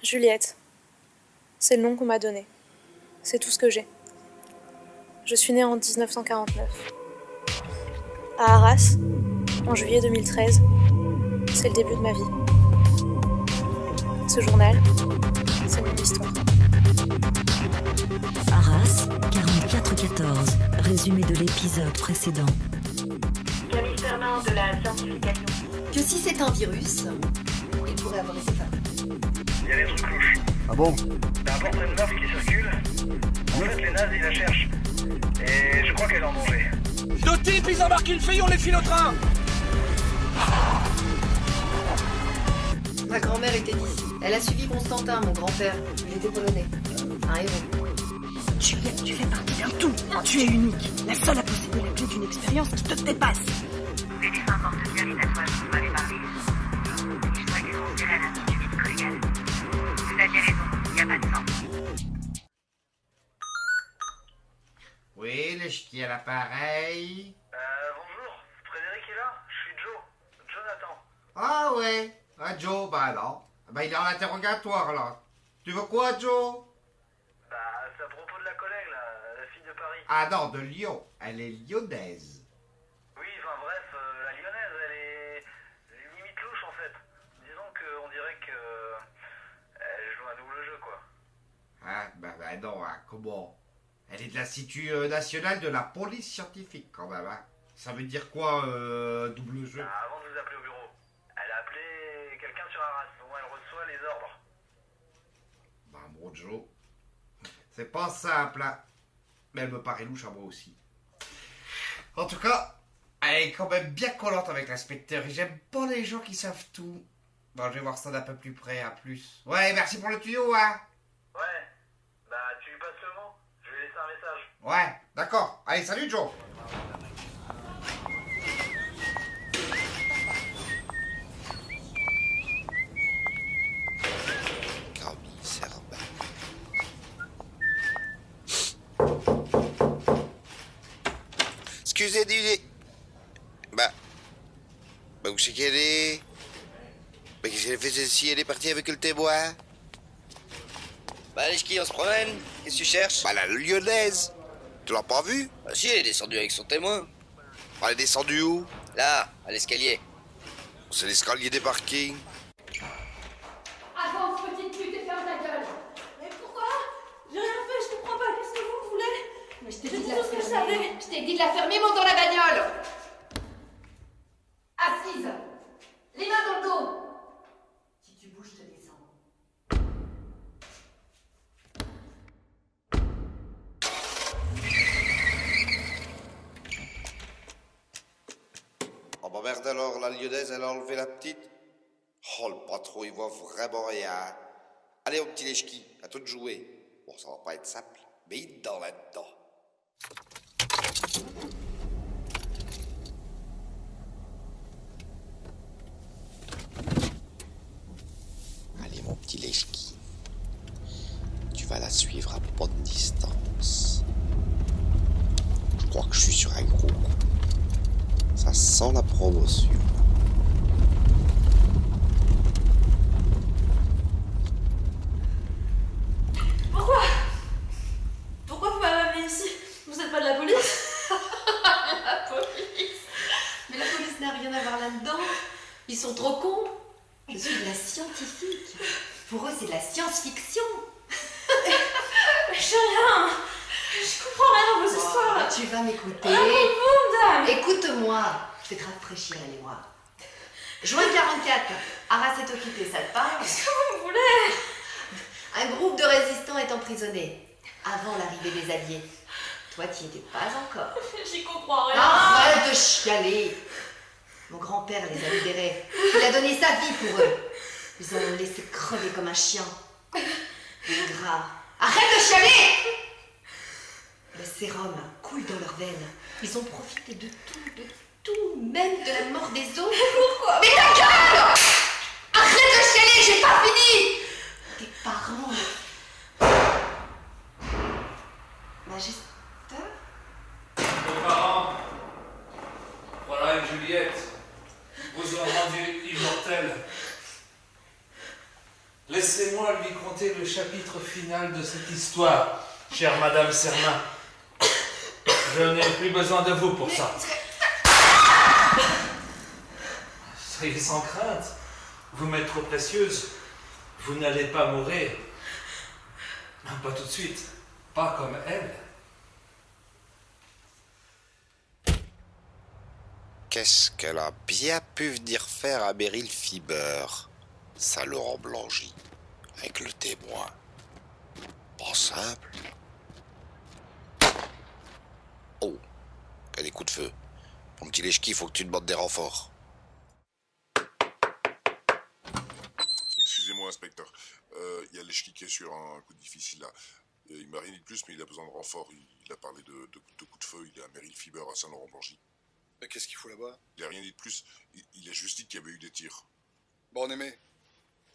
Juliette. C'est le nom qu'on m'a donné. C'est tout ce que j'ai. Je suis née en 1949. À Arras, en juillet 2013, c'est le début de ma vie. Ce journal, c'est mon histoire. Arras, 44-14. Résumé de l'épisode précédent. Camille Fernand de la scientification. Que si c'est un virus, il pourrait avoir ses femmes. Il y a des trucs louches. Ah bon? T'as un portrait de meuf qui circule. En fait, les nazis la cherchent. Et je crois qu'elle est en danger. Deux types, ils embarquent une fille, on les file au train. Ma grand-mère était d'ici. Elle a suivi Constantin, mon grand-père. Il était polonais. Un héros. Juliette, tu fais partie d'un tout. Tu es unique. La seule à posséder la clé d'une expérience qui te dépasse. Des dessins porte-séries tatouages dont vous m'avez parlé. Je crois qu'ils sont tirés à l'Institut de Colligan. Vous aviez raison, il n'y a pas de sang. Oui, le ch'ti à l'appareil. Bonjour, Frédéric est là. Je suis Joe. Jonathan. Ah ouais. Ah Joe, bah alors. Bah il est en interrogatoire là. Tu veux quoi Joe? Bah, c'est à propos de la collègue, là, la fille de Paris. Ah non, de Lyon. Elle est lyonnaise. Oui, enfin bref, la lyonnaise, elle est limite louche en fait. Disons qu'on dirait que elle joue un double jeu, quoi. Ah bah non, hein, comment? Elle est de l'Institut national de la police scientifique quand même. Hein. Ça veut dire quoi, double jeu? Bah, avant de vous appeler au bureau, elle a appelé quelqu'un sur Arras, au moins elle reçoit les ordres. Bah bon Joe, c'est pas simple, hein. Mais elle me paraît louche à moi aussi. En tout cas, elle est quand même bien collante avec l'inspecteur. Et j'aime pas les gens qui savent tout. Bon, je vais voir ça d'un peu plus près, à plus. Ouais, merci pour le tuyau, hein. Ouais, bah tu lui passes le mot, je vais laisser un message. Ouais, d'accord. Allez, salut Joe. Excusez du... Bah, où c'est qu'elle est? Bah, qu'est-ce qu'elle fait celle-ci? Elle est partie avec le témoin? Bah, les skis, on se promène. Qu'est-ce que tu cherches? Bah, la lyonnaise. Tu l'as pas vue? Bah, si, elle est descendue avec son témoin. Elle est descendue où? Là, à l'escalier. C'est l'escalier des parkings. Avance, petite pute, et ferme ta gueule. Mais pourquoi? J'ai rien fait, je comprends pas. Qu'est-ce que vous voulez? Mais je t'ai J'ai dit dit de la tout ce que je fermer. savais. Je t'ai dit de la fermer, monte dans la bagnole. Assise. Les mains dans le dos. Si tu bouges, je te descends. Oh bah merde alors, la lyonnaise, elle a enlevé la petite. Oh, le patron, il voit vraiment rien. Allez, au petit lèche-qui, à toi de jouer. Bon, ça va pas être simple, mais il dans là-dedans. Allez, mon petit lèche-qui. Tu vas la suivre à bonne distance. Je crois que je suis sur un gros coup. Ça sent la promotion. Pourquoi vous m'avez amené ici? Vous êtes pas de la police? La police. Mais la police n'a rien à voir là-dedans. Ils sont trop cons. Je suis de la scientifique. Pour eux, c'est de la science-fiction. Je sais rien. Je comprends rien à vos histoires. Tu vas m'écouter. Ah, dame. Écoute-moi. Je vais te rafraîchir, elle et moi. Juin 44. Arras est occupé, ça te parle? Qu'est-ce que vous voulez? Un groupe de résistants est emprisonné. Avant l'arrivée des Alliés. Toi, tu n'y étais pas encore. J'y comprends rien. Arrête de chialer. Mon grand-père les a libérés. Il a donné sa vie pour eux. Ils ont laissé crever comme un chien. Ingrat. Arrête de chialer. Le sérum coule dans leurs veines. Ils ont profité de tout, même de la mort des autres. Pourquoi? Mais ta gueule! Arrête de chialer, j'ai pas fini. Tes parents. Majesté. Vos parents, voilà une Juliette, vous ont rendu immortel. Laissez-moi lui conter le chapitre final de cette histoire, chère Madame Sermin. Je n'ai plus besoin de vous pour ça. Soyez sans crainte. Vous m'êtes trop précieuse. Vous n'allez pas mourir. Non, pas tout de suite. Pas comme elle. Qu'est-ce qu'elle a bien pu venir faire à Meryl Fiber, ça Laurent Blangy, avec le témoin. Pas simple. Oh, il y a des coups de feu. Mon petit Lechki, il faut que tu demandes des renforts. Excusez-moi, inspecteur. Il y a Lechki qui est sur un coup difficile là. Il m'a rien dit de plus, mais il a besoin de renfort. Il a parlé de coups de feu. Il est à Meryl Fiber à Saint-Laurent-Blangy. Mais qu'est-ce qu'il fout là-bas? Il a rien dit de plus. Il a juste dit qu'il y avait eu des tirs. Bon, Aimé,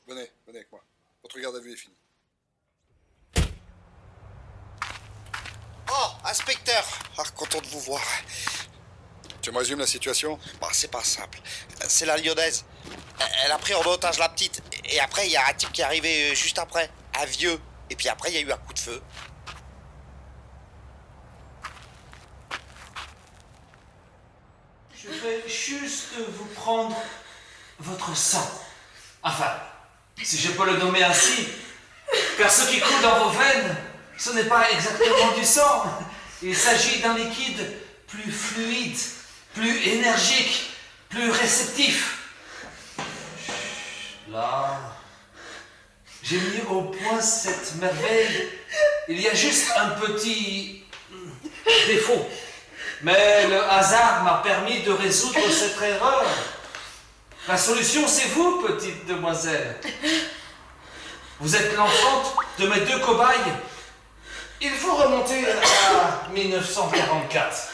venez avec moi. Votre garde à vue est finie. Oh, inspecteur! Ah, content de vous voir. Tu me résumes la situation? Bah, c'est pas simple. C'est la lyonnaise. Elle a pris en otage la petite. Et après, il y a un type qui est arrivé juste après. Un vieux. Et puis après, il y a eu un coup de feu. Je vais juste vous prendre votre sang. Enfin, si je peux le nommer ainsi, car ce qui coule dans vos veines, ce n'est pas exactement du sang. Il s'agit d'un liquide plus fluide, plus énergique, plus réceptif. Là, j'ai mis au point cette merveille. Il y a juste un petit défaut. Mais le hasard m'a permis de résoudre cette erreur. La solution, c'est vous, petite demoiselle. Vous êtes l'enfante de mes deux cobayes. Il faut remonter à 1944.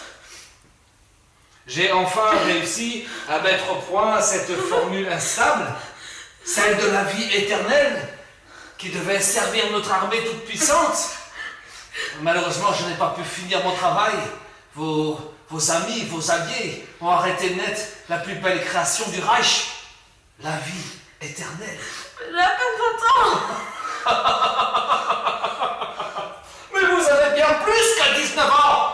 J'ai enfin réussi à mettre au point cette formule instable, celle de la vie éternelle, qui devait servir notre armée toute puissante. Malheureusement, je n'ai pas pu finir mon travail. Vos amis, vos alliés ont arrêté net la plus belle création du Reich, la vie éternelle. J'ai à peine 20 ans. Mais vous avez bien plus qu'à 19 ans.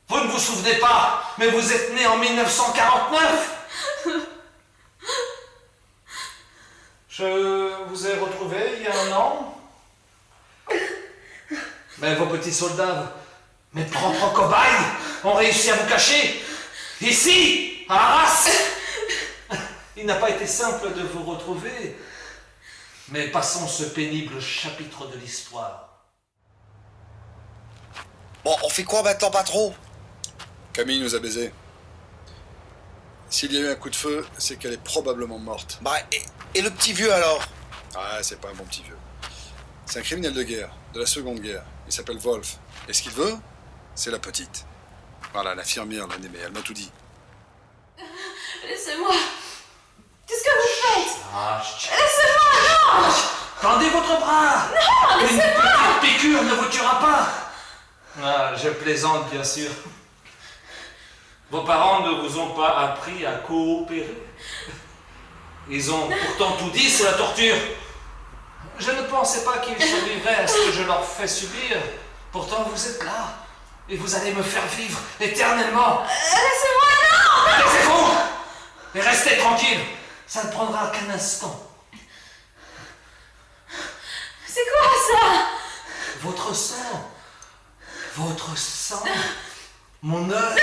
Vous ne vous souvenez pas, mais vous êtes né en 1949. Je vous ai retrouvé il y a un an. Mais vos petits soldats, mes propres cobayes, ont réussi à vous cacher. Ici, à Arras. Il n'a pas été simple de vous retrouver. Mais passons ce pénible chapitre de l'histoire. Bon, on fait quoi maintenant, patron? Camille nous a baisés. S'il y a eu un coup de feu, c'est qu'elle est probablement morte. Bah, et le petit vieux alors? Ah, c'est pas un bon petit vieux. C'est un criminel de guerre, de la Seconde Guerre. Il s'appelle Wolf. Et ce qu'il veut, c'est la petite. Voilà, l'infirmière, l'Aimée, elle m'a tout dit. Laissez-moi. Qu'est-ce que vous faites? Laissez-moi, non! Tendez votre bras! Non, laissez-moi! Une petite piqûre ne vous tuera pas! Ah, je plaisante, bien sûr. Vos parents ne vous ont pas appris à coopérer. Ils ont pourtant tout dit sous la torture. Je ne pensais pas qu'ils survivraient à ce que je leur fais subir. Pourtant, vous êtes là. Et vous allez me faire vivre éternellement. Laissez-moi, non! Taisez-vous! Et restez tranquille. Ça ne prendra qu'un instant. C'est quoi ça? Votre sang. Votre sang. Mon œuvre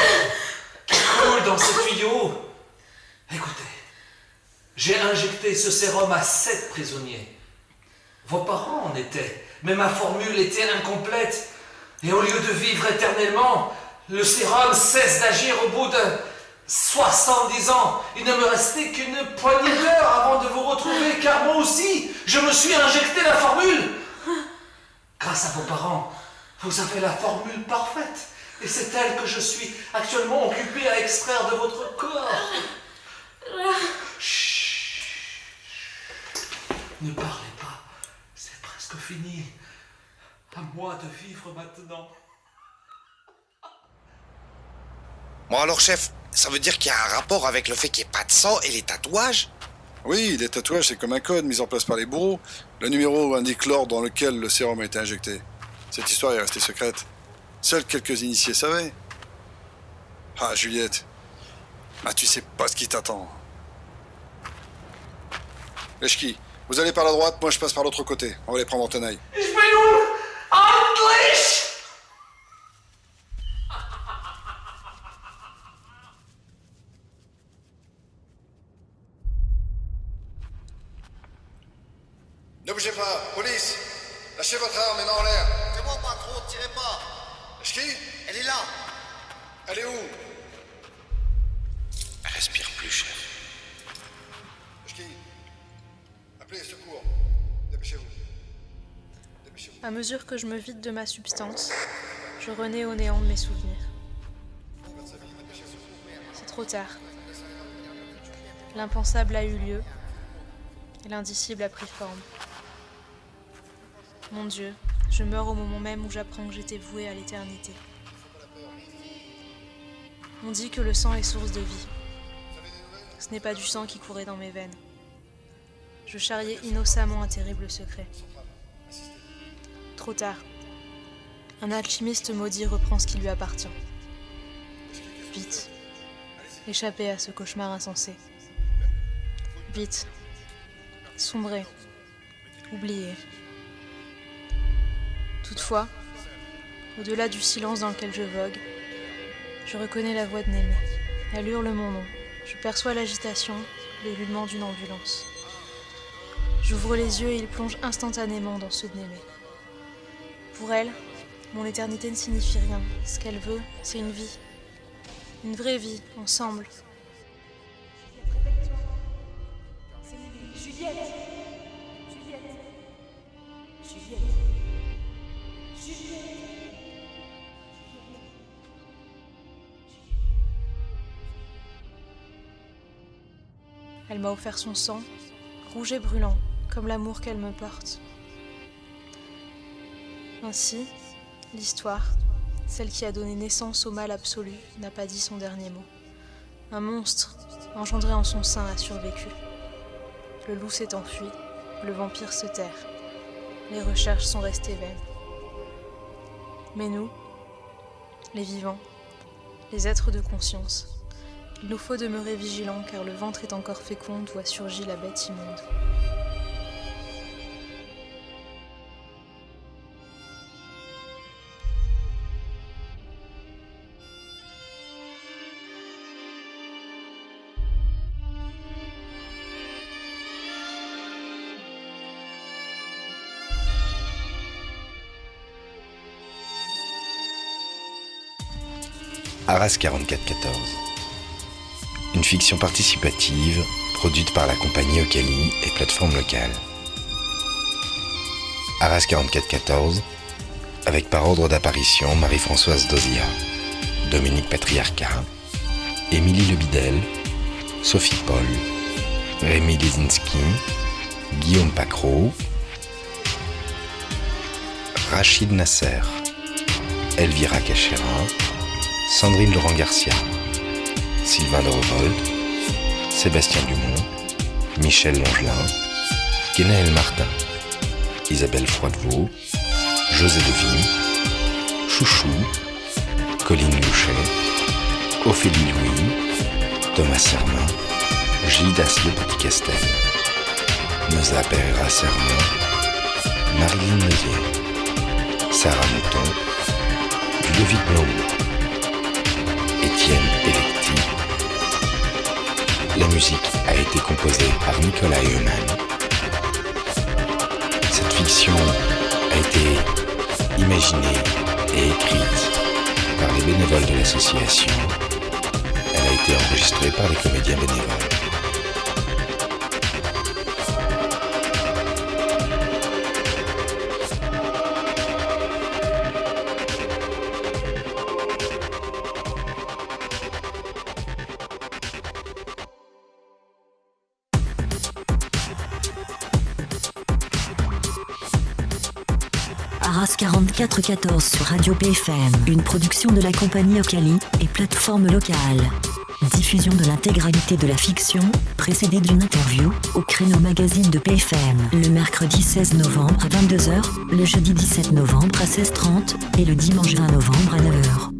qui coule dans ces tuyaux. Écoutez, j'ai injecté ce sérum à 7 prisonniers. Vos parents en étaient, mais ma formule était incomplète. Et au lieu de vivre éternellement, le sérum cesse d'agir au bout de 70 ans. Il ne me restait qu'une poignée d'heures avant de vous retrouver, car moi aussi, je me suis injecté la formule. Grâce à vos parents, vous avez la formule parfaite. Et c'est elle que je suis actuellement occupé à extraire de votre corps. Chut. Ne parlez pas. C'est presque fini. À moi de vivre maintenant. Bon alors, chef, ça veut dire qu'il y a un rapport avec le fait qu'il n'y ait pas de sang et les tatouages? Oui, les tatouages, c'est comme un code mis en place par les bourreaux. Le numéro indique l'ordre dans lequel le sérum a été injecté. Cette histoire est restée secrète. Seuls quelques initiés savaient. Ah, Juliette. Ah, tu sais pas ce qui t'attend. Leschki, vous allez par la droite, moi je passe par l'autre côté. On va les prendre en tenaille. Ich bin unendlich! Ne bougez pas, police. Lâchez votre arme et main en l'air. C'est bon, pas trop, tirez pas. Leschki, Elle est là. elle est où? Elle respire plus, chef. Leschki, appelez les secours. Dépêchez-vous. À mesure que je me vide de ma substance, je renais au néant de mes souvenirs. C'est trop tard. L'impensable a eu lieu et l'indicible a pris forme. Mon Dieu, je meurs au moment même où j'apprends que j'étais vouée à l'éternité. On dit que le sang est source de vie. Ce n'est pas du sang qui courait dans mes veines. Je charriais innocemment un terrible secret. Trop tard. Un alchimiste maudit reprend ce qui lui appartient. Vite. Échapper à ce cauchemar insensé. Vite. Sombrer. Oublier. Toutefois, au-delà du silence dans lequel je vogue, je reconnais la voix de Némé. Elle hurle mon nom. Je perçois l'agitation, l'élulement d'une ambulance. J'ouvre les yeux et ils plongent instantanément dans ceux de Némé. Pour elle, mon éternité ne signifie rien. Ce qu'elle veut, c'est une vie. Une vraie vie, ensemble. Juliette. Juliette. Juliette. Juliette. Elle m'a offert son sang, rouge et brûlant, comme l'amour qu'elle me porte. Ainsi, l'histoire, celle qui a donné naissance au mal absolu, n'a pas dit son dernier mot. Un monstre, engendré en son sein, a survécu. Le loup s'est enfui, le vampire se terre. Les recherches sont restées vaines. Mais nous, les vivants, les êtres de conscience, il nous faut demeurer vigilants car le ventre est encore fécond d'où a surgi la bête immonde. Arras 4414. Une fiction participative produite par la compagnie Ocali et plateforme locale. Arras 4414, avec par ordre d'apparition Marie-Françoise Dozia, Dominique Patriarcat, Émilie Lebidel, Sophie Paul, Rémi Lisinski, Guillaume Pacro, Rachid Nasser, Elvira Cachera, Sandrine Laurent-Garcia, Sylvain de Revolt, Sébastien Dumont, Michel Longelin, Guénaël Martin, Isabelle Froidevaux, José Devine, Chouchou, Colline Louchet, Ophélie Louis, Thomas Sermin, Gildas Le Petit-Castel, Noza Pereira Sermin, Marilyn Neusier, Sarah Mouton, Ludovic Blanc, Étienne Electi. La musique a été composée par Nicolas Heumann. Cette fiction a été imaginée et écrite par les bénévoles de l'association. Elle a été enregistrée par les comédiens bénévoles. Arras 4414 sur Radio BFM, une production de la compagnie Ocali et plateforme locale. Diffusion de l'intégralité de la fiction, précédée d'une interview, au Créneau Magazine de PFM. Le mercredi 16 novembre à 22h, le jeudi 17 novembre à 16h30 et le dimanche 20 novembre à 9h.